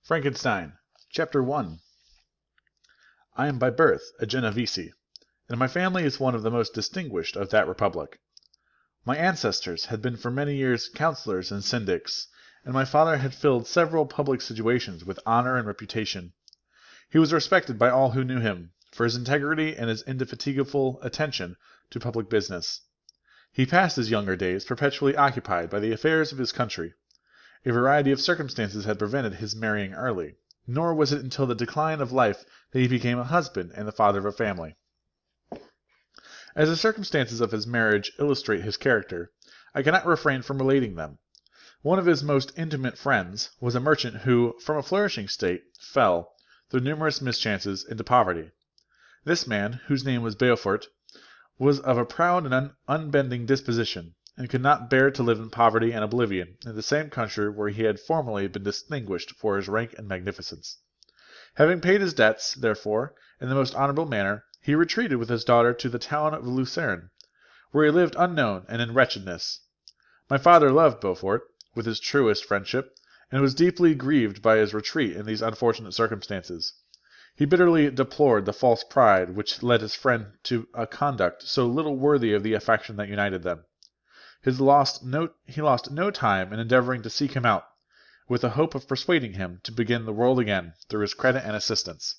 Frankenstein, Chapter 1. I am by birth a Genovese, and my family is one of the most distinguished of that republic. My ancestors had been for many years councillors and syndics, and my father had filled several public situations with honor and reputation. He was respected by all who knew him, for his integrity and his indefatigable attention to public business. He passed his younger days perpetually occupied by the affairs of his country. A variety of circumstances had prevented his marrying early, nor was it until the decline of life that he became a husband and the father of a family. As the circumstances of his marriage illustrate his character, I cannot refrain from relating them. One of his most intimate friends was a merchant who, from a flourishing state, fell, through numerous mischances, into poverty. This man, whose name was Beaufort, was of a proud and unbending disposition, and could not bear to live in poverty and oblivion in the same country where he had formerly been distinguished for his rank and magnificence. Having paid his debts, therefore, in the most honourable manner, he retreated with his daughter to the town of Lucerne, where he lived unknown and in wretchedness. My father loved Beaufort with his truest friendship, and was deeply grieved by his retreat in these unfortunate circumstances. He bitterly deplored the false pride which led his friend to a conduct so little worthy of the affection that united them. He lost no time in endeavouring to seek him out, with the hope of persuading him to begin the world again through his credit and assistance.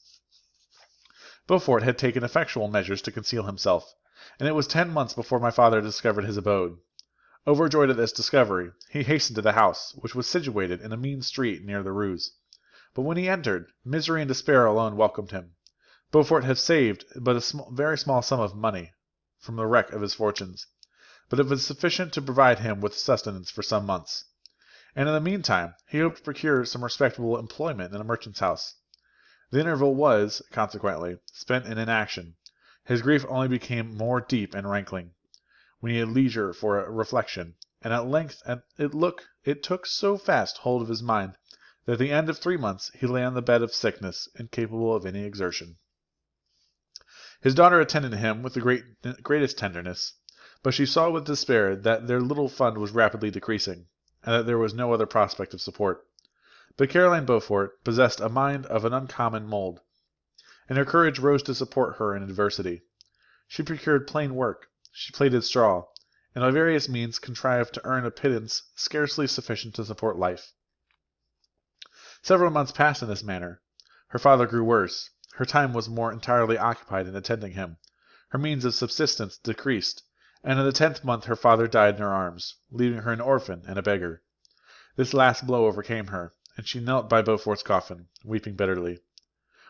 Beaufort had taken effectual measures to conceal himself, and it was 10 months before my father discovered his abode. Overjoyed at this discovery, he hastened to the house, which was situated in a mean street near the Ruse. But when he entered, misery and despair alone welcomed him. Beaufort had saved but a very small sum of money from the wreck of his fortunes, but it was sufficient to provide him with sustenance for some months, and in the meantime he hoped to procure some respectable employment in a merchant's house. The interval was, consequently, spent in inaction. His grief only became more deep and rankling when he had leisure for reflection, and at length it took so fast hold of his mind that at the end of 3 months he lay on the bed of sickness, incapable of any exertion. His daughter attended him with the greatest tenderness, but she saw with despair that their little fund was rapidly decreasing, and that there was no other prospect of support. But Caroline Beaufort possessed a mind of an uncommon mould, and her courage rose to support her in adversity. She procured plain work, she plaited straw, and by various means contrived to earn a pittance scarcely sufficient to support life. Several months passed in this manner. Her father grew worse. Her time was more entirely occupied in attending him. Her means of subsistence decreased, and in the 10th month her father died in her arms, leaving her an orphan and a beggar. This last blow overcame her, and she knelt by Beaufort's coffin, weeping bitterly.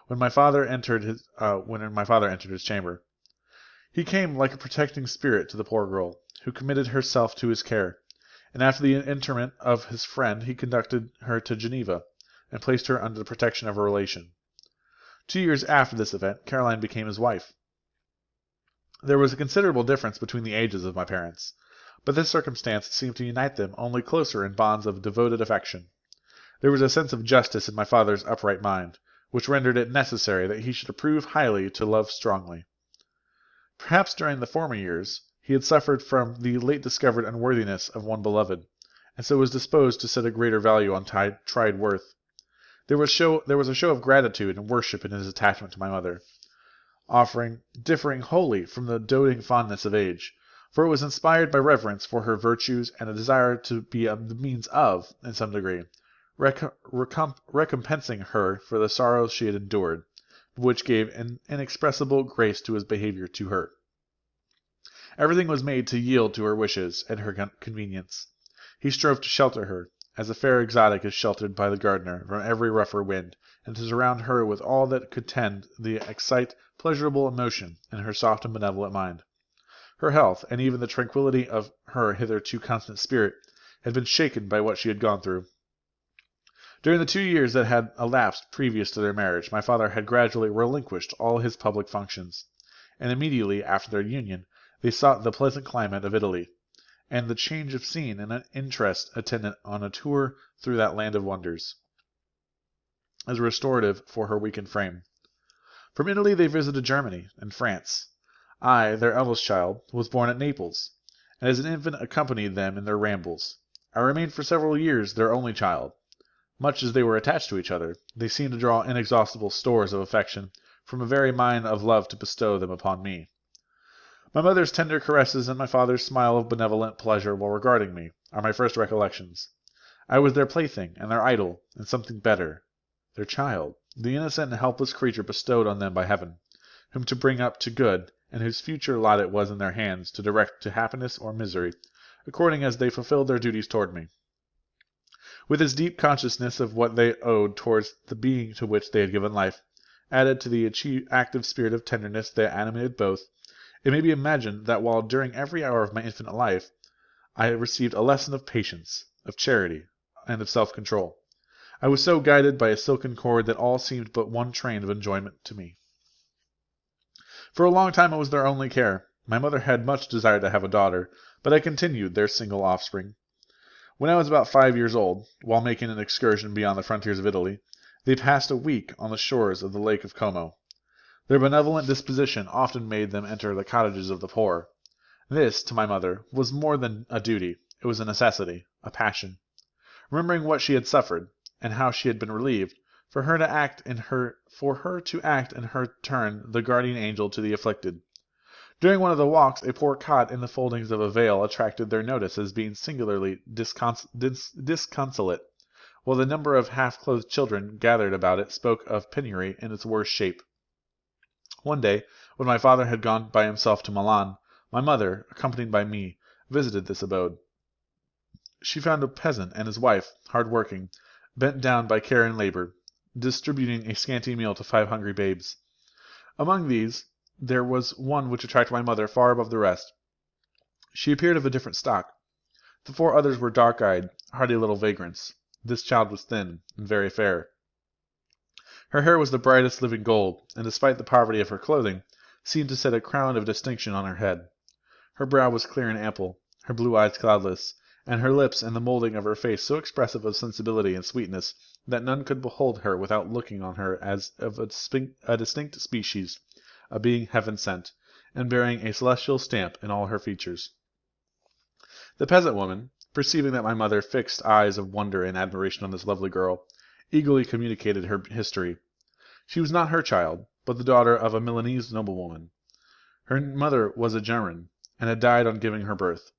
When my father entered his chamber, he came like a protecting spirit to the poor girl, who committed herself to his care, and after the interment of his friend he conducted her to Geneva, and placed her under the protection of a relation. 2 years after this event, Caroline became his wife. There was a considerable difference between the ages of my parents, but this circumstance seemed to unite them only closer in bonds of devoted affection. There was a sense of justice in my father's upright mind, which rendered it necessary that he should approve highly to love strongly. Perhaps during the former years he had suffered from the late discovered unworthiness of one beloved, and so was disposed to set a greater value on tried worth. There was a show of gratitude and worship in his attachment to my mother, differing wholly from the doting fondness of age, for it was inspired by reverence for her virtues and a desire to be the means of, in some degree, recompensing her for the sorrows she had endured, but which gave an inexpressible grace to his behaviour to her. Everything was made to yield to her wishes and her convenience. He strove to shelter her, as a fair exotic is sheltered by the gardener from every rougher wind, and to surround her with all that could tend to excite pleasurable emotion in her soft and benevolent mind. Her health, and even the tranquillity of her hitherto constant spirit, had been shaken by what she had gone through. During the 2 years that had elapsed previous to their marriage, my father had gradually relinquished all his public functions, and immediately after their union they sought the pleasant climate of Italy, and the change of scene and an interest attendant on a tour through that land of wonders, as a restorative for her weakened frame. From Italy they visited Germany and France. I, their eldest child, was born at Naples, and as an infant accompanied them in their rambles. I remained for several years their only child. Much as they were attached to each other, they seemed to draw inexhaustible stores of affection from a very mine of love to bestow them upon me. My mother's tender caresses and my father's smile of benevolent pleasure while regarding me are my first recollections. I was their plaything and their idol, and something better, their child, the innocent and helpless creature bestowed on them by heaven, whom to bring up to good, and whose future lot it was in their hands to direct to happiness or misery, according as they fulfilled their duties toward me. With this deep consciousness of what they owed towards the being to which they had given life, added to the active spirit of tenderness that animated both, it may be imagined that while during every hour of my infant life I received a lesson of patience, of charity, and of self-control, I was so guided by a silken cord that all seemed but one train of enjoyment to me. For a long time I was their only care. My mother had much desired to have a daughter, but I continued their single offspring. When I was about 5 years old, while making an excursion beyond the frontiers of Italy, they passed a week on the shores of the Lake of Como. Their benevolent disposition often made them enter the cottages of the poor. This, to my mother, was more than a duty. It was a necessity, a passion. Remembering what she had suffered, and how she had been relieved, for her to act in her turn the guardian angel to the afflicted. During one of the walks, a poor cot in the foldings of a veil attracted their notice as being singularly disconsolate, while the number of half-clothed children gathered about it spoke of penury in its worst shape. One day, when my father had gone by himself to Milan, my mother, accompanied by me, visited this abode. She found a peasant and his wife, hard working, bent down by care and labor, distributing a scanty meal to 5 hungry babes. Among these, there was one which attracted my mother far above the rest. She appeared of a different stock. The 4 others were dark-eyed, hardy little vagrants. This child was thin and very fair. Her hair was the brightest living gold, and despite the poverty of her clothing, seemed to set a crown of distinction on her head. Her brow was clear and ample, her blue eyes cloudless, and her lips and the moulding of her face so expressive of sensibility and sweetness that none could behold her without looking on her as of a distinct species, a being heaven-sent, and bearing a celestial stamp in all her features. The peasant woman, perceiving that my mother fixed eyes of wonder and admiration on this lovely girl, eagerly communicated her history. She was not her child, but the daughter of a Milanese noblewoman. Her mother was a German, and had died on giving her birth.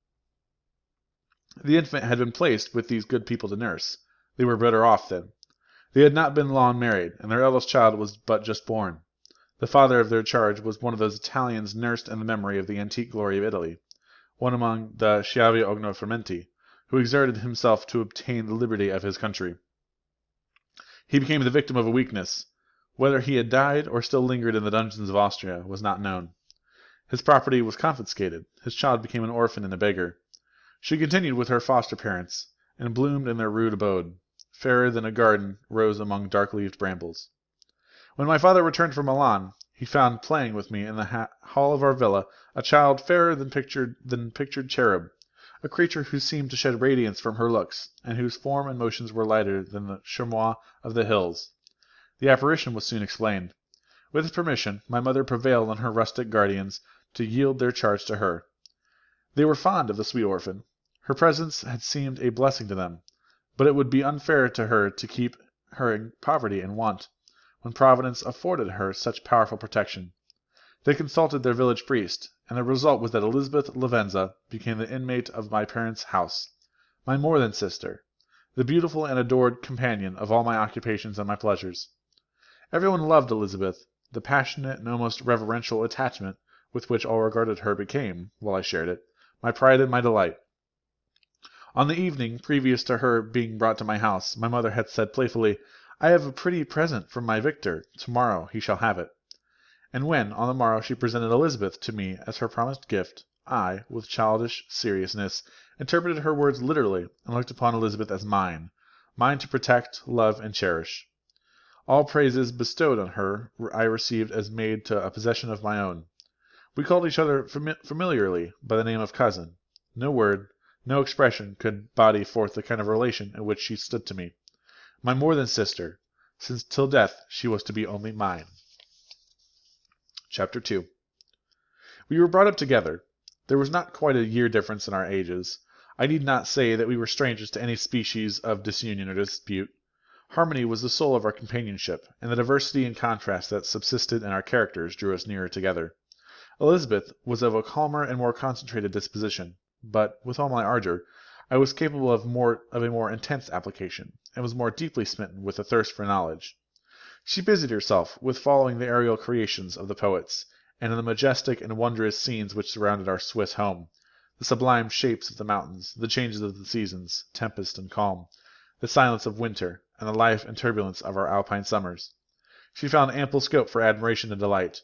The infant had been placed with these good people to nurse. They were better off then. They had not been long married, and their eldest child was but just born. The father of their charge was one of those Italians nursed in the memory of the antique glory of Italy, one among the Schiavi Ognofermenti, who exerted himself to obtain the liberty of his country. He became the victim of a weakness. Whether he had died or still lingered in the dungeons of Austria was not known. His property was confiscated. His child became an orphan and a beggar. She continued with her foster parents, and bloomed in their rude abode. Fairer than a garden rose among dark-leaved brambles. When my father returned from Milan, he found playing with me in the hall of our villa a child fairer than pictured cherub, a creature who seemed to shed radiance from her looks, and whose form and motions were lighter than the chamois of the hills. The apparition was soon explained. With his permission, my mother prevailed on her rustic guardians to yield their charge to her. They were fond of the sweet orphan. Her presence had seemed a blessing to them, but it would be unfair to her to keep her in poverty and want, when Providence afforded her such powerful protection. They consulted their village priest, and the result was that Elizabeth Lavenza became the inmate of my parents' house, my more than sister, the beautiful and adored companion of all my occupations and my pleasures. Everyone loved Elizabeth. The passionate and almost reverential attachment with which all regarded her became, while I shared it, my pride and my delight. On the evening previous to her being brought to my house, my mother had said playfully, "I have a pretty present from my Victor. Tomorrow he shall have it." And when, on the morrow, she presented Elizabeth to me as her promised gift, I, with childish seriousness, interpreted her words literally, and looked upon Elizabeth as mine to protect, love, and cherish. All praises bestowed on her I received as made to a possession of my own. We called each other familiarly by the name of cousin. No word, no expression could body forth the kind of relation in which she stood to me. My more than sister, since till death she was to be only mine. Chapter 2. We were brought up together. There was not quite a year difference in our ages. I need not say that we were strangers to any species of disunion or dispute. Harmony was the soul of our companionship, and the diversity and contrast that subsisted in our characters drew us nearer together. Elizabeth was of a calmer and more concentrated disposition, but, with all my ardor, I was capable of a more intense application, and was more deeply smitten with a thirst for knowledge. She busied herself with following the aerial creations of the poets, and in the majestic and wondrous scenes which surrounded our Swiss home, the sublime shapes of the mountains, the changes of the seasons, tempest and calm, the silence of winter, and the life and turbulence of our Alpine summers. She found ample scope for admiration and delight.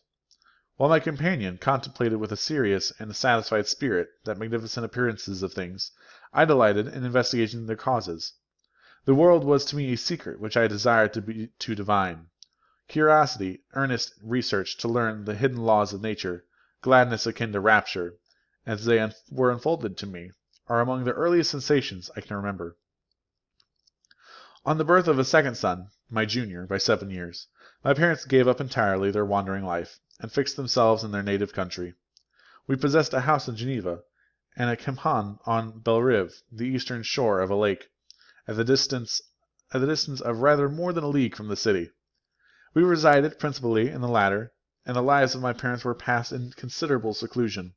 While my companion contemplated with a serious and a satisfied spirit the magnificent appearances of things, I delighted in investigating their causes. The world was to me a secret which I desired to divine. Curiosity, earnest research to learn the hidden laws of nature, gladness akin to rapture, as they were unfolded to me, are among the earliest sensations I can remember. On the birth of a second son, my junior by 7 years, my parents gave up entirely their wandering life, and fixed themselves in their native country. We possessed a house in Geneva, and a campagne on Bellerive, the eastern shore of a lake, at the distance of rather more than a league from the city. We resided principally in the latter, and the lives of my parents were passed in considerable seclusion.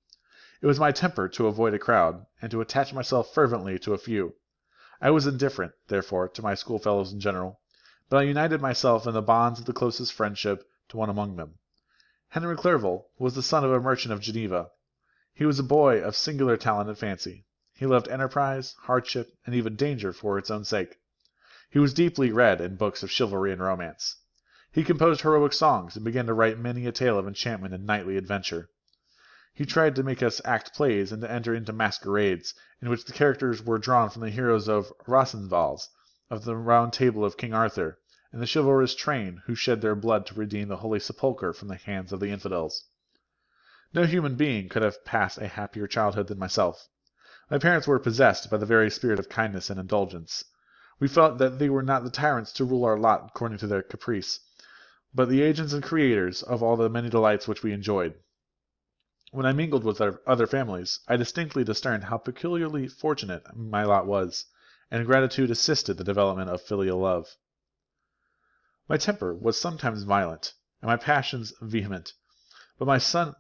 It was my temper to avoid a crowd, and to attach myself fervently to a few. I was indifferent, therefore, to my schoolfellows in general, but I united myself in the bonds of the closest friendship to one among them. Henry Clerval was the son of a merchant of Geneva. He was a boy of singular talent and fancy. He loved enterprise, hardship, and even danger for its own sake. He was deeply read in books of chivalry and romance. He composed heroic songs, and began to write many a tale of enchantment and knightly adventure. He tried to make us act plays and to enter into masquerades, in which the characters were drawn from the heroes of Roncesvalles, of the Round Table of King Arthur, and the chivalrous train who shed their blood to redeem the Holy Sepulchre from the hands of the infidels. No human being could have passed a happier childhood than myself. My parents were possessed by the very spirit of kindness and indulgence. We felt that they were not the tyrants to rule our lot according to their caprice, but the agents and creators of all the many delights which we enjoyed. When I mingled with other families, I distinctly discerned how peculiarly fortunate my lot was, and gratitude assisted the development of filial love. My temper was sometimes violent, and my passions vehement, but by some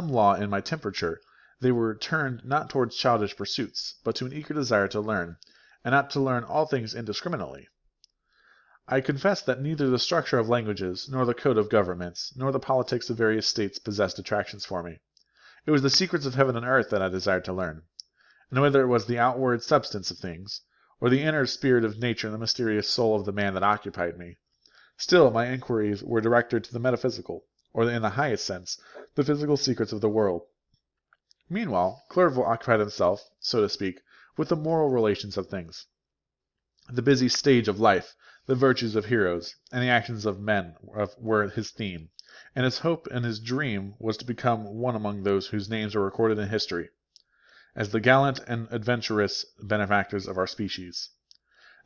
law in my temperature, they were turned not towards childish pursuits, but to an eager desire to learn, and not to learn all things indiscriminately. I confess that neither the structure of languages, nor the code of governments, nor the politics of various states possessed attractions for me. It was the secrets of heaven and earth that I desired to learn, and whether it was the outward substance of things, or the inner spirit of nature and the mysterious soul of the man that occupied me, still my inquiries were directed to the metaphysical, or in the highest sense, the physical secrets of the world. Meanwhile, Clerval occupied himself, so to speak, with the moral relations of things. The busy stage of life, the virtues of heroes, and the actions of men were his theme, and his hope and his dream was to become one among those whose names are recorded in history, as the gallant and adventurous benefactors of our species.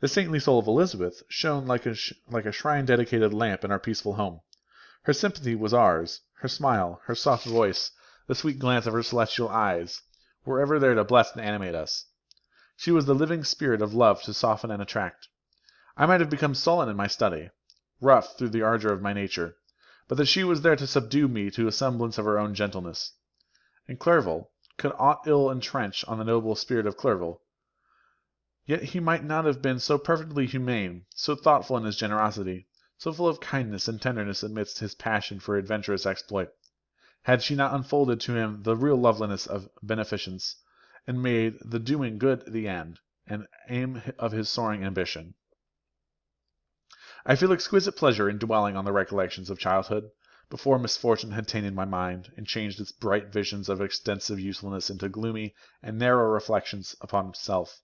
The saintly soul of Elizabeth shone like a shrine-dedicated lamp in our peaceful home. Her sympathy was ours, her smile, her soft voice, the sweet glance of her celestial eyes, were ever there to bless and animate us. She was the living spirit of love to soften and attract. I might have become sullen in my study, rough through the ardor of my nature, but that she was there to subdue me to a semblance of her own gentleness. And Clerval, could aught ill entrench on the noble spirit of Clerval, yet he might not have been so perfectly humane, so thoughtful in his generosity, so full of kindness and tenderness amidst his passion for adventurous exploit, had she not unfolded to him the real loveliness of beneficence, and made the doing good the end and aim of his soaring ambition. I feel exquisite pleasure in dwelling on the recollections of childhood, before misfortune had tainted my mind, and changed its bright visions of extensive usefulness into gloomy and narrow reflections upon self.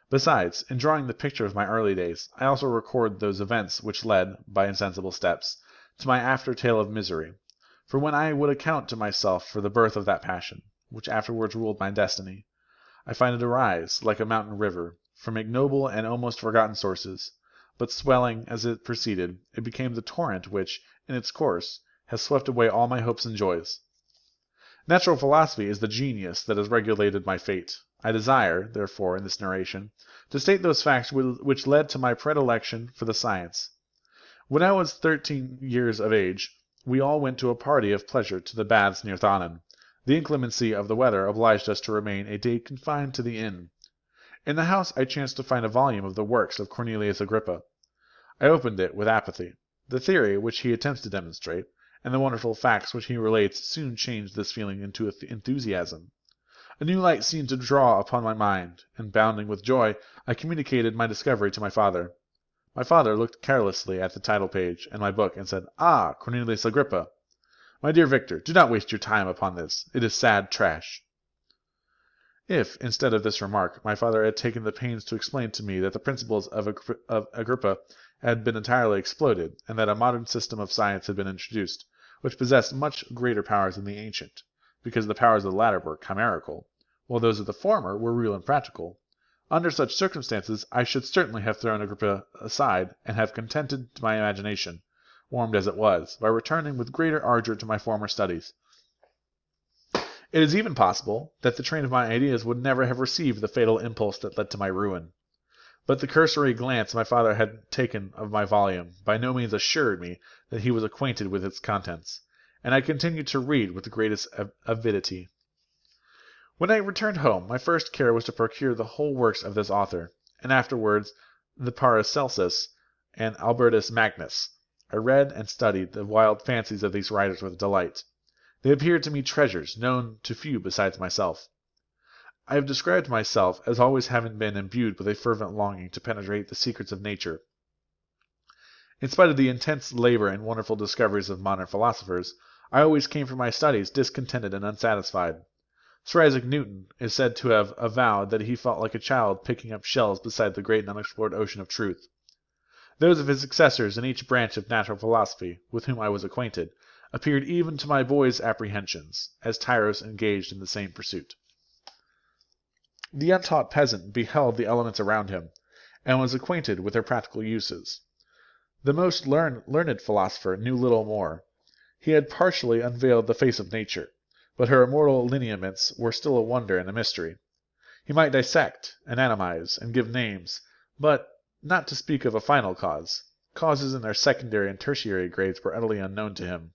Besides, in drawing the picture of my early days, I also record those events which led, by insensible steps, to my after tale of misery. For when I would account to myself for the birth of that passion, which afterwards ruled my destiny, I find it arise, like a mountain river, from ignoble and almost forgotten sources, but swelling as it proceeded, it became the torrent which, in its course, has swept away all my hopes and joys. Natural philosophy is the genius that has regulated my fate. I desire, therefore, in this narration, to state those facts which led to my predilection for the science. When I was 13 years of age, we all went to a party of pleasure to the baths near Thanen. The inclemency of the weather obliged us to remain a day confined to the inn. In the house I chanced to find a volume of the works of Cornelius Agrippa. I opened it with apathy. The theory which he attempts to demonstrate, and the wonderful facts which he relates, soon changed this feeling into enthusiasm. A new light seemed to draw upon my mind, and bounding with joy, I communicated my discovery to my father. My father looked carelessly at the title page and my book, and said, "Ah, Cornelius Agrippa! My dear Victor, do not waste your time upon this. It is sad trash." If, instead of this remark, my father had taken the pains to explain to me that the principles of Agrippa had been entirely exploded, and that a modern system of science had been introduced, which possessed much greater powers than the ancient, because the powers of the latter were chimerical, while those of the former were real and practical, under such circumstances I should certainly have thrown Agrippa aside, and have contented my imagination, warmed as it was, by returning with greater ardour to my former studies. It is even possible that the train of my ideas would never have received the fatal impulse that led to my ruin. But the cursory glance my father had taken of my volume by no means assured me that he was acquainted with its contents, and I continued to read with the greatest avidity. When I returned home, my first care was to procure the whole works of this author, and afterwards the Paracelsus and Albertus Magnus. I read and studied the wild fancies of these writers with delight. They appeared to me treasures known to few besides myself. I have described myself as always having been imbued with a fervent longing to penetrate the secrets of nature. In spite of the intense labor and wonderful discoveries of modern philosophers, I always came from my studies discontented and unsatisfied. Sir Isaac Newton is said to have avowed that he felt like a child picking up shells beside the great and unexplored ocean of truth. Those of his successors in each branch of natural philosophy, with whom I was acquainted, appeared even to my boy's apprehensions, as tyros engaged in the same pursuit. The untaught peasant beheld the elements around him, and was acquainted with their practical uses. The most learned philosopher knew little more. He had partially unveiled the face of nature, but her immortal lineaments were still a wonder and a mystery. He might dissect, anatomize, and give names, but, not to speak of a final cause, causes in their secondary and tertiary grades were utterly unknown to him.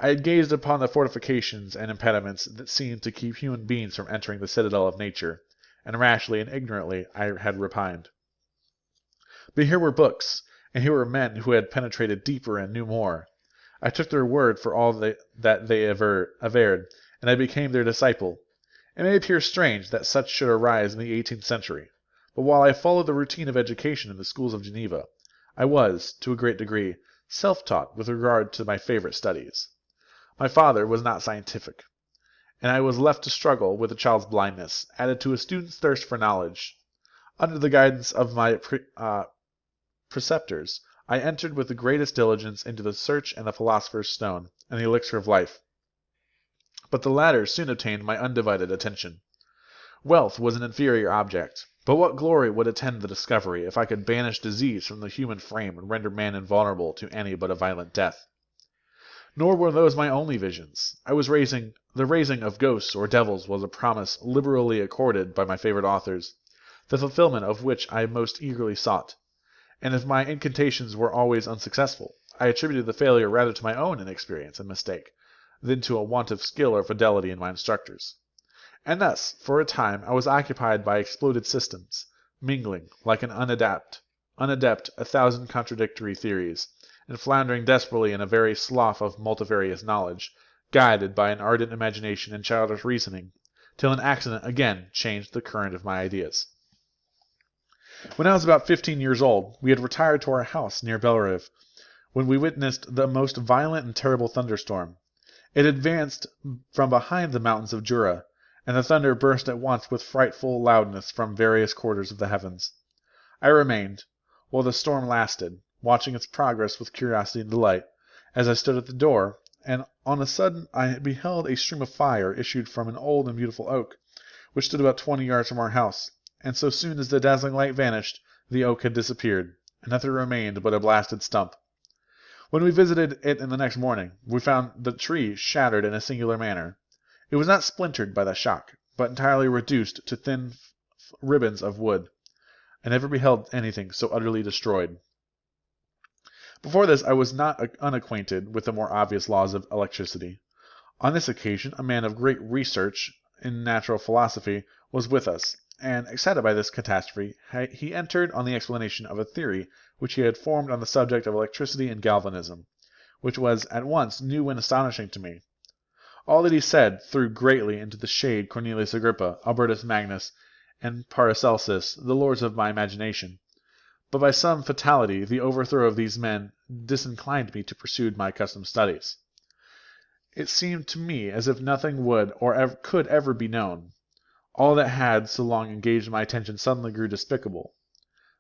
I had gazed upon the fortifications and impediments that seemed to keep human beings from entering the citadel of nature, and rashly and ignorantly I had repined. But here were books, and here were men who had penetrated deeper and knew more. I took their word for all that they averred, and I became their disciple. It may appear strange that such should arise in the 18th century, but while I followed the routine of education in the schools of Geneva, I was, to a great degree, self-taught with regard to my favorite studies. My father was not scientific, and I was left to struggle with a child's blindness, added to a student's thirst for knowledge. Under the guidance of my preceptors, I entered with the greatest diligence into the search and the philosopher's stone, and the elixir of life. But the latter soon obtained my undivided attention. Wealth was an inferior object, but what glory would attend the discovery if I could banish disease from the human frame and render man invulnerable to any but a violent death? Nor were those my only visions. The raising of ghosts or devils was a promise liberally accorded by my favorite authors, the fulfillment of which I most eagerly sought. And if my incantations were always unsuccessful, I attributed the failure rather to my own inexperience and mistake than to a want of skill or fidelity in my instructors. And thus, for a time, I was occupied by exploded systems, mingling, like an unadept, a thousand contradictory theories, and floundering desperately in a very slough of multifarious knowledge, guided by an ardent imagination and childish reasoning, till an accident again changed the current of my ideas. When I was about 15 years old, we had retired to our house near Bellerive, when we witnessed the most violent and terrible thunderstorm. It advanced from behind the mountains of Jura, and the thunder burst at once with frightful loudness from various quarters of the heavens. I remained, while the storm lasted, watching its progress with curiosity and delight, as I stood at the door, and on a sudden I beheld a stream of fire issued from an old and beautiful oak, which stood about 20 yards from our house, and so soon as the dazzling light vanished, the oak had disappeared, and nothing remained but a blasted stump. When we visited it in the next morning, we found the tree shattered in a singular manner. It was not splintered by the shock, but entirely reduced to thin ribbons of wood. I never beheld anything so utterly destroyed. Before this I was not unacquainted with the more obvious laws of electricity. On this occasion a man of great research in natural philosophy was with us, and, excited by this catastrophe, he entered on the explanation of a theory which he had formed on the subject of electricity and galvanism, which was at once new and astonishing to me. All that he said threw greatly into the shade Cornelius Agrippa, Albertus Magnus, and Paracelsus, the lords of my imagination. But by some fatality the overthrow of these men disinclined me to pursue my accustomed studies. It seemed to me as if nothing would or could ever be known. All that had so long engaged my attention suddenly grew despicable.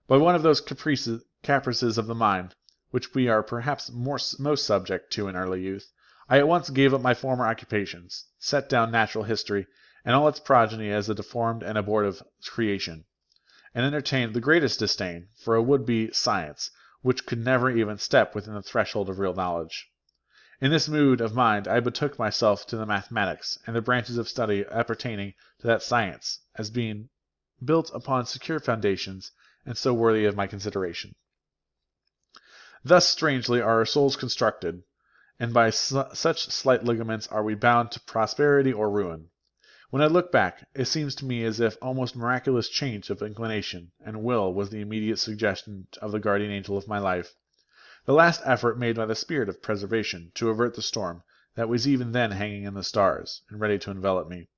By one of those caprices of the mind, which we are perhaps most subject to in early youth, I at once gave up my former occupations, set down natural history and all its progeny as a deformed and abortive creation, and entertained the greatest disdain for a would-be science which could never even step within the threshold of real knowledge. In this mood of mind I betook myself to the mathematics and the branches of study appertaining to that science, as being built upon secure foundations and so worthy of my consideration. Thus strangely are our souls constructed, and by such slight ligaments are we bound to prosperity or ruin. When I look back, it seems to me as if almost miraculous change of inclination and will was the immediate suggestion of the guardian angel of my life, the last effort made by the spirit of preservation to avert the storm that was even then hanging in the stars and ready to envelop me.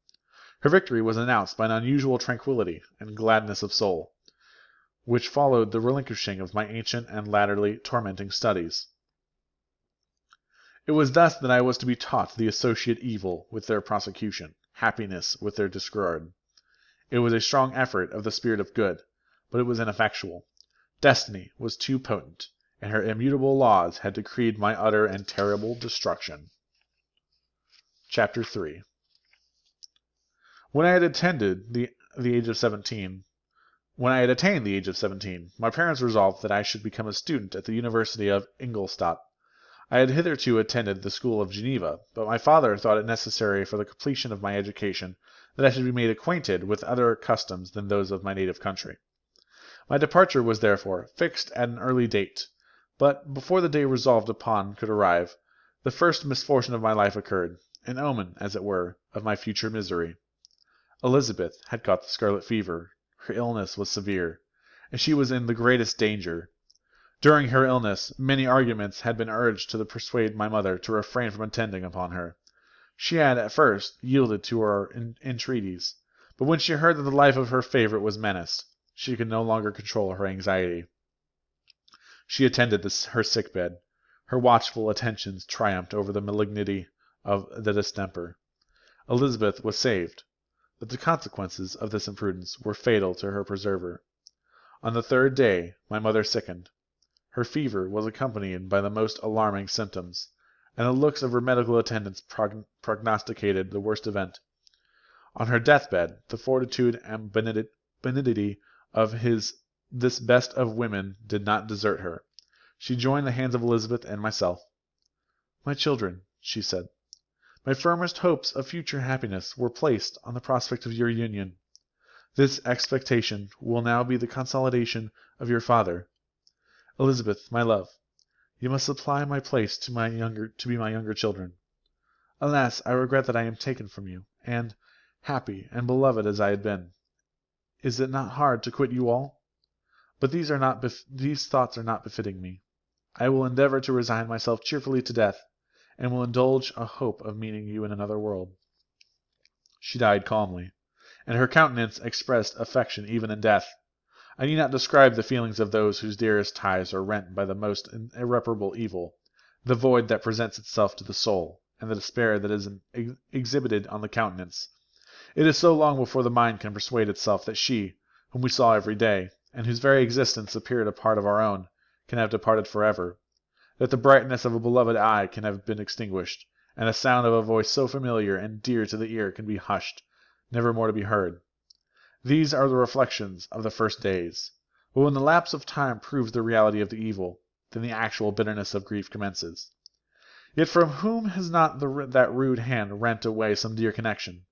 Her victory was announced by an unusual tranquillity and gladness of soul, which followed the relinquishing of my ancient and latterly tormenting studies. It was thus that I was to be taught the associate evil with their prosecution, happiness with their disregard. It was a strong effort of the spirit of good, but it was ineffectual. Destiny was too potent, and her immutable laws had decreed my utter and terrible destruction. Chapter 3. When I had attained the age of 17, my parents resolved that I should become a student at the University of Ingolstadt. I had hitherto attended the school of Geneva, but my father thought it necessary for the completion of my education that I should be made acquainted with other customs than those of my native country. My departure was therefore fixed at an early date, but before the day resolved upon could arrive, the first misfortune of my life occurred, an omen, as it were, of my future misery. Elizabeth had caught the scarlet fever. Her illness was severe, and she was in the greatest danger. During her illness, many arguments had been urged to persuade my mother to refrain from attending upon her. She had, at first, yielded to our entreaties, but when she heard that the life of her favorite was menaced, she could no longer control her anxiety. She attended her sick bed. Her watchful attentions triumphed over the malignity of the distemper. Elizabeth was saved, but the consequences of this imprudence were fatal to her preserver. On the third day my mother sickened. Her fever was accompanied by the most alarming symptoms, and the looks of her medical attendants prognosticated the worst event. On her deathbed, the fortitude and benignity of this best of women did not desert her. She joined the hands of Elizabeth and myself. "My children," she said, "my firmest hopes of future happiness were placed on the prospect of your union. This expectation will now be the consolidation of your father. Elizabeth, my love, you must supply my place to be my younger children. Alas, I regret that I am taken from you, and, happy and beloved as I had been, is it not hard to quit you all? But these thoughts are not befitting me. I will endeavor to resign myself cheerfully to death, and will indulge a hope of meeting you in another world." She died calmly, and her countenance expressed affection even in death. I need not describe the feelings of those whose dearest ties are rent by the most irreparable evil, the void that presents itself to the soul, and the despair that is exhibited on the countenance. It is so long before the mind can persuade itself that she, whom we saw every day, and whose very existence appeared a part of our own, can have departed forever, that the brightness of a beloved eye can have been extinguished, and the sound of a voice so familiar and dear to the ear can be hushed, never more to be heard. These are the reflections of the first days, but when the lapse of time proves the reality of the evil, then the actual bitterness of grief commences. Yet from whom has not that rude hand rent away some dear connection?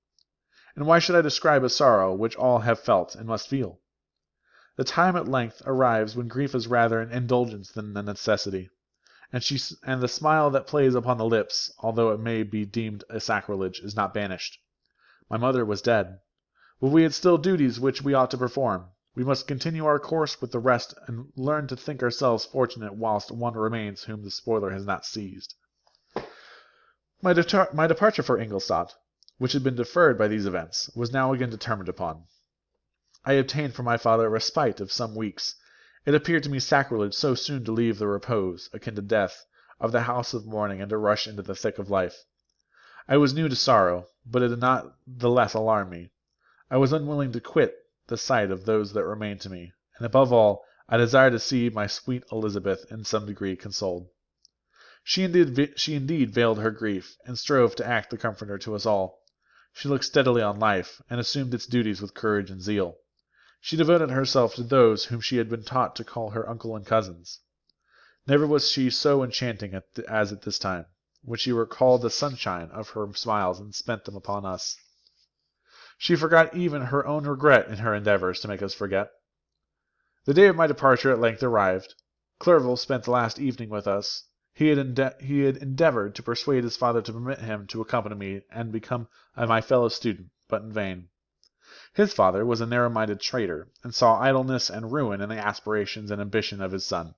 And why should I describe a sorrow which all have felt and must feel? The time at length arrives when grief is rather an indulgence than a necessity, and the smile that plays upon the lips, although it may be deemed a sacrilege, is not banished. My mother was dead, but we had still duties which we ought to perform. We must continue our course with the rest, and learn to think ourselves fortunate whilst one remains whom the spoiler has not seized. My departure for Ingolstadt, which had been deferred by these events, was now again determined upon. I obtained from my father a respite of some weeks. It appeared to me sacrilege so soon to leave the repose, akin to death, of the house of mourning and to rush into the thick of life. I was new to sorrow, but it did not the less alarm me. I was unwilling to quit the sight of those that remained to me, and above all, I desired to see my sweet Elizabeth in some degree consoled. She indeed veiled her grief, and strove to act the comforter to us all. She looked steadily on life, and assumed its duties with courage and zeal. She devoted herself to those whom she had been taught to call her uncle and cousins. Never was she so enchanting as at this time, when she recalled the sunshine of her smiles and spent them upon us. She forgot even her own regret in her endeavours to make us forget. The day of my departure at length arrived. Clerval spent the last evening with us. He had endeavoured to persuade his father to permit him to accompany me and become my fellow student, but in vain. His father was a narrow-minded traitor, and saw idleness and ruin in the aspirations and ambition of his son.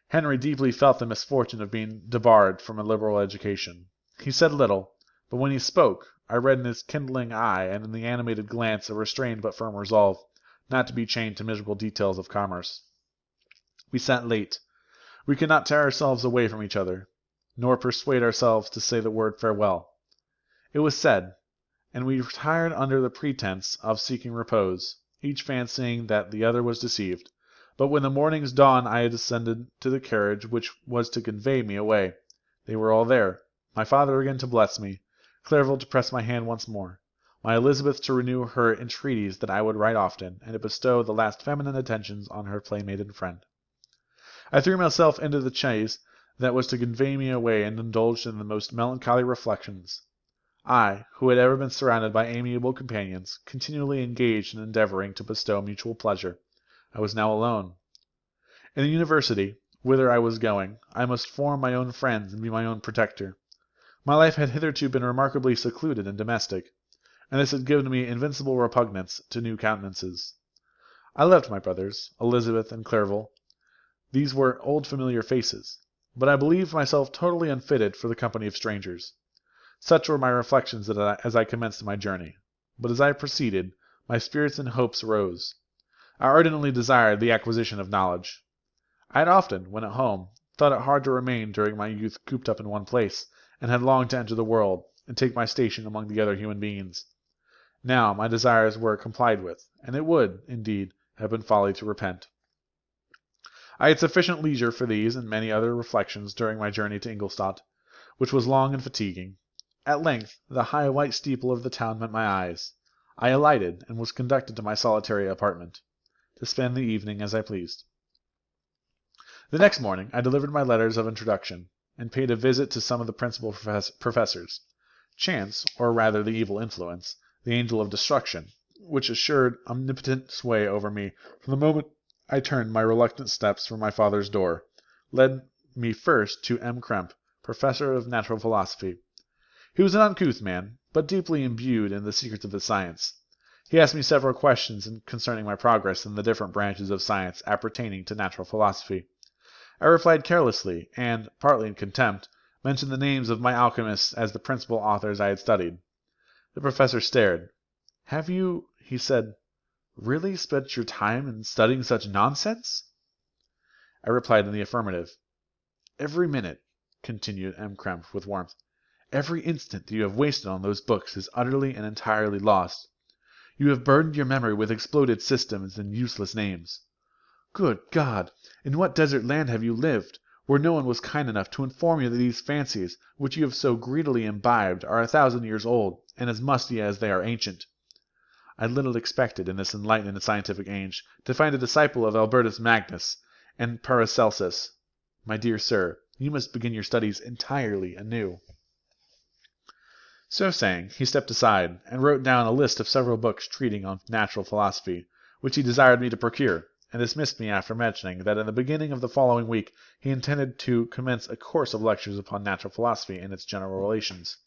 Henry deeply felt the misfortune of being debarred from a liberal education. He said little, but when he spoke, I read in his kindling eye and in the animated glance a restrained but firm resolve, not to be chained to miserable details of commerce. We sat late. We could not tear ourselves away from each other, nor persuade ourselves to say the word farewell. It was said, and we retired under the pretence of seeking repose, each fancying that the other was deceived. But when the morning's dawn I had descended to the carriage which was to convey me away. They were all there. My father again to bless me, Clerval to press my hand once more, my Elizabeth to renew her entreaties that I would write often, and to bestow the last feminine attentions on her playmate and friend. I threw myself into the chaise that was to convey me away, and indulged in the most melancholy reflections. I, who had ever been surrounded by amiable companions, continually engaged in endeavouring to bestow mutual pleasure, I was now alone. In the university, whither I was going, I must form my own friends and be my own protector. My life had hitherto been remarkably secluded and domestic, and this had given me invincible repugnance to new countenances. I loved my brothers, Elizabeth and Clerval. These were old familiar faces, but I believed myself totally unfitted for the company of strangers. Such were my reflections as I commenced my journey, but as I proceeded, my spirits and hopes rose. I ardently desired the acquisition of knowledge. I had often, when at home, thought it hard to remain during my youth cooped up in one place, and had longed to enter the world, and take my station among the other human beings. Now my desires were complied with, and it would, indeed, have been folly to repent. I had sufficient leisure for these and many other reflections during my journey to Ingolstadt, which was long and fatiguing. At length the high white steeple of the town met my eyes. I alighted, and was conducted to my solitary apartment, to spend the evening as I pleased. The next morning I delivered my letters of introduction, and paid a visit to some of the principal professors. Chance, or rather the evil influence, the angel of destruction, which assured omnipotent sway over me from the moment I turned my reluctant steps from my father's door, led me first to M. Krempe, professor of natural philosophy. He was an uncouth man, but deeply imbued in the secrets of his science. He asked me several questions concerning my progress in the different branches of science appertaining to natural philosophy. I replied carelessly, and, partly in contempt, mentioned the names of my alchemists as the principal authors I had studied. The professor stared. "Have you," he said, "really spent your time in studying such nonsense?" I replied in the affirmative. "Every minute," continued M. Krempe with warmth, "every instant that you have wasted on those books is utterly and entirely lost. You have burdened your memory with exploded systems and useless names. Good God! In what desert land have you lived, where no one was kind enough to inform you that these fancies, which you have so greedily imbibed, are 1,000 years old, and as musty as they are ancient? I little expected, in this enlightened and scientific age, to find a disciple of Albertus Magnus and Paracelsus. My dear sir, you must begin your studies entirely anew." So saying, he stepped aside, and wrote down a list of several books treating on natural philosophy, which he desired me to procure, and dismissed me after mentioning that in the beginning of the following week he intended to commence a course of lectures upon natural philosophy and its general relations,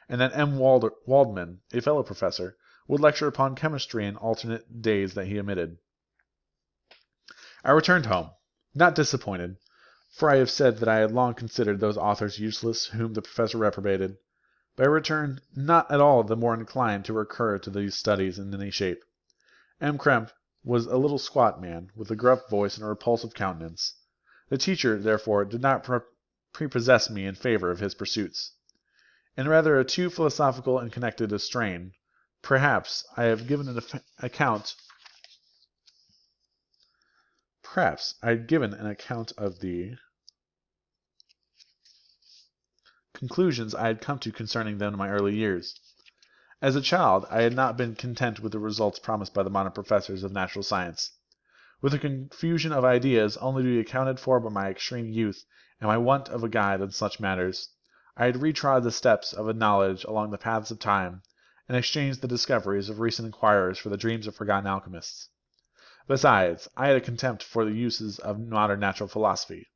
and that M. Waldman, a fellow professor, would lecture upon chemistry in alternate days that he omitted. I returned home, not disappointed, for I have said that I had long considered those authors useless whom the professor reprobated, but I returned not at all the more inclined to recur to these studies in any shape. M. Krempe was a little squat man, with a gruff voice and a repulsive countenance. The teacher, therefore, did not prepossess me in favor of his pursuits. In rather a too philosophical and connected a strain, perhaps I had given an account of the conclusions I had come to concerning them in my early years. As a child, I had not been content with the results promised by the modern professors of natural science. With a confusion of ideas only to be accounted for by my extreme youth and my want of a guide in such matters, I had retrod the steps of knowledge along the paths of time, and exchanged the discoveries of recent inquirers for the dreams of forgotten alchemists. Besides, I had a contempt for the uses of modern natural philosophy.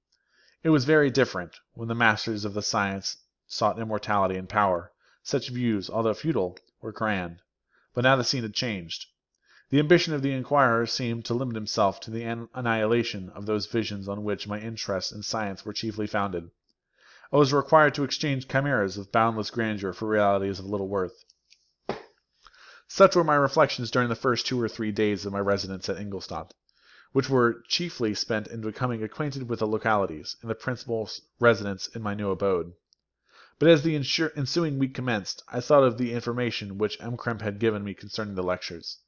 It was very different when the masters of the science sought immortality and power. Such views, although futile, were grand. But now the scene had changed. The ambition of the inquirer seemed to limit himself to the annihilation of those visions on which my interests in science were chiefly founded. I was required to exchange chimeras of boundless grandeur for realities of little worth. Such were my reflections during the first 2 or 3 days of my residence at Ingolstadt, which were chiefly spent in becoming acquainted with the localities, and the principal residents in my new abode. But as the ensuing week commenced, I thought of the information which M. Krempe had given me concerning the lectures,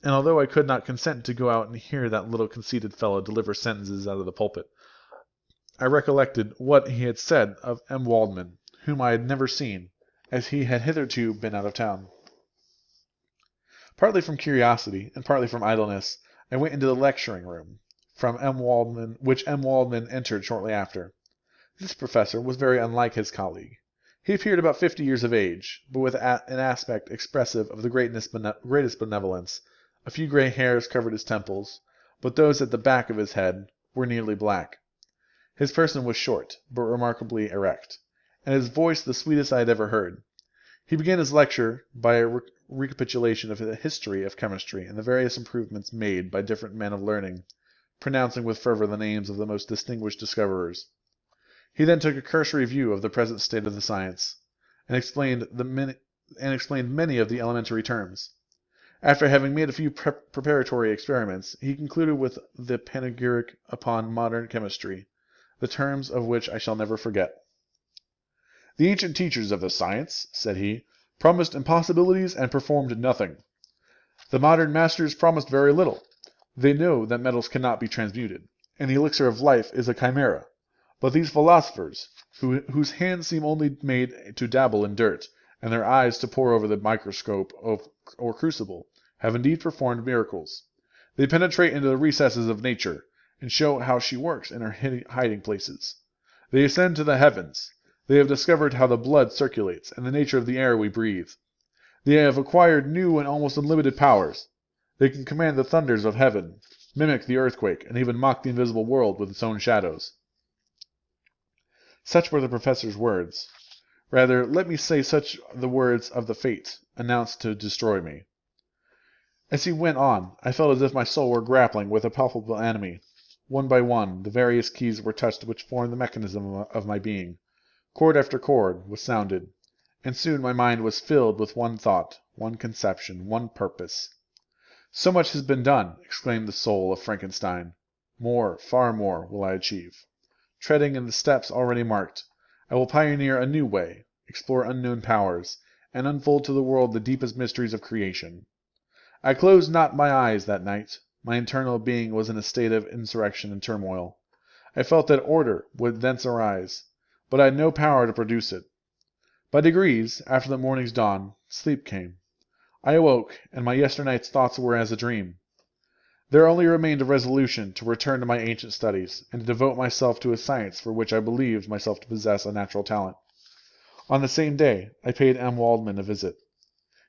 and although I could not consent to go out and hear that little conceited fellow deliver sentences out of the pulpit, I recollected what he had said of M. Waldman, whom I had never seen, as he had hitherto been out of town. Partly from curiosity, and partly from idleness, I went into the lecturing room, which M. Waldman entered shortly after. This professor was very unlike his colleague. He appeared about 50 years of age, but with an aspect expressive of the greatest benevolence. A few gray hairs covered his temples, but those at the back of his head were nearly black. His person was short, but remarkably erect, and his voice the sweetest I had ever heard. He began his lecture by a recapitulation of the history of chemistry and the various improvements made by different men of learning, pronouncing with fervor the names of the most distinguished discoverers. He then took a cursory view of the present state of the science, and explained many of the elementary terms. After having made a few preparatory experiments, he concluded with the panegyric upon modern chemistry, the terms of which I shall never forget. "The ancient teachers of the science," said he, "promised impossibilities and performed nothing. The modern masters promised very little. They know that metals cannot be transmuted, and the elixir of life is a chimera. But these philosophers, whose hands seem only made to dabble in dirt, and their eyes to pore over the microscope or crucible, have indeed performed miracles. They penetrate into the recesses of nature, and show how she works in her hiding places. They ascend to the heavens. They have discovered how the blood circulates, and the nature of the air we breathe. They have acquired new and almost unlimited powers. They can command the thunders of heaven, mimic the earthquake, and even mock the invisible world with its own shadows." Such were the professor's words. Rather, let me say such the words of the fate, announced to destroy me. As he went on, I felt as if my soul were grappling with a palpable enemy. One by one, the various keys were touched which formed the mechanism of my being. Chord after chord was sounded, and soon my mind was filled with one thought, one conception, one purpose. "So much has been done," exclaimed the soul of Frankenstein. "More, far more, will I achieve. Treading in the steps already marked, I will pioneer a new way, explore unknown powers, and unfold to the world the deepest mysteries of creation." I closed not my eyes that night. My internal being was in a state of insurrection and turmoil. I felt that order would thence arise, but I had no power to produce it. By degrees, after the morning's dawn, sleep came. I awoke, and my yesternight's thoughts were as a dream. There only remained a resolution to return to my ancient studies, and to devote myself to a science for which I believed myself to possess a natural talent. On the same day, I paid M. Waldman a visit.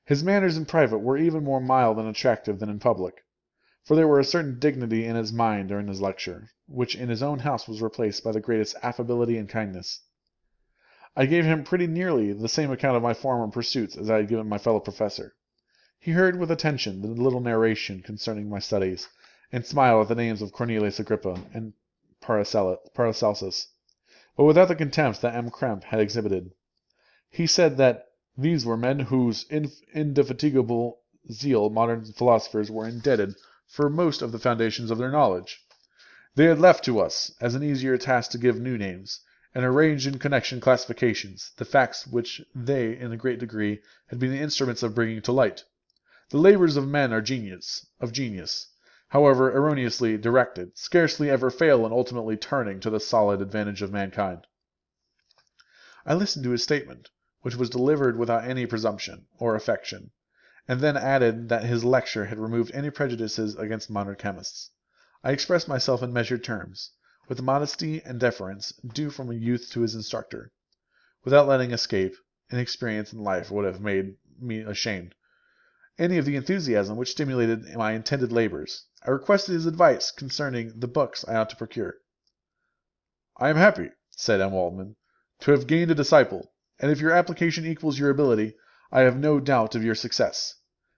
His manners in private were even more mild and attractive than in public, for there was a certain dignity in his mind during his lecture, which in his own house was replaced by the greatest affability and kindness. I gave him pretty nearly the same account of my former pursuits as I had given my fellow professor. He heard with attention the little narration concerning my studies, and smiled at the names of Cornelius Agrippa and Paracelsus, but without the contempt that M. Krempe had exhibited. He said that these were men whose indefatigable zeal modern philosophers were indebted for most of the foundations of their knowledge. They had left to us, as an easier task, to give new names, and arrange in connection classifications, the facts which they, in a great degree, had been the instruments of bringing to light. The labours of men of genius, however erroneously directed, scarcely ever fail in ultimately turning to the solid advantage of mankind. I listened to his statement, which was delivered without any presumption or affectation, and then added that his lecture had removed any prejudices against modern chemists. I expressed myself in measured terms, with the modesty and deference due from a youth to his instructor, without letting escape, inexperience in life would have made me ashamed, any of the enthusiasm which stimulated my intended labours. I requested his advice concerning the books I ought to procure. "I am happy," said M. Waldman, "to have gained a disciple, and if your application equals your ability, I have no doubt of your success.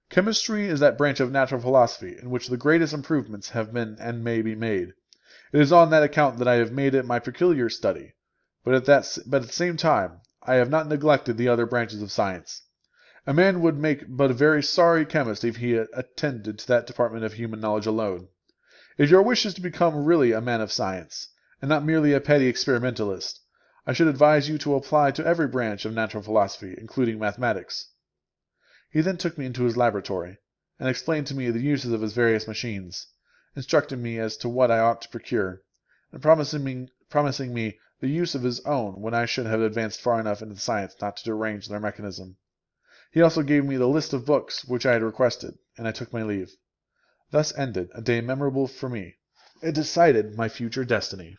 Chemistry is that branch of natural philosophy in which the greatest improvements have been and may be made. It is on that account that I have made it my peculiar study, but at the same time I have not neglected the other branches of science. A man would make but a very sorry chemist if he attended to that department of human knowledge alone. If your wish is to become really a man of science, and not merely a petty experimentalist, I should advise you to apply to every branch of natural philosophy, including mathematics." He then took me into his laboratory, and explained to me the uses of his various machines, instructing me as to what I ought to procure, and promising me the use of his own when I should have advanced far enough into the science not to derange their mechanism. He also gave me the list of books which I had requested, and I took my leave. Thus ended a day memorable for me. It decided my future destiny.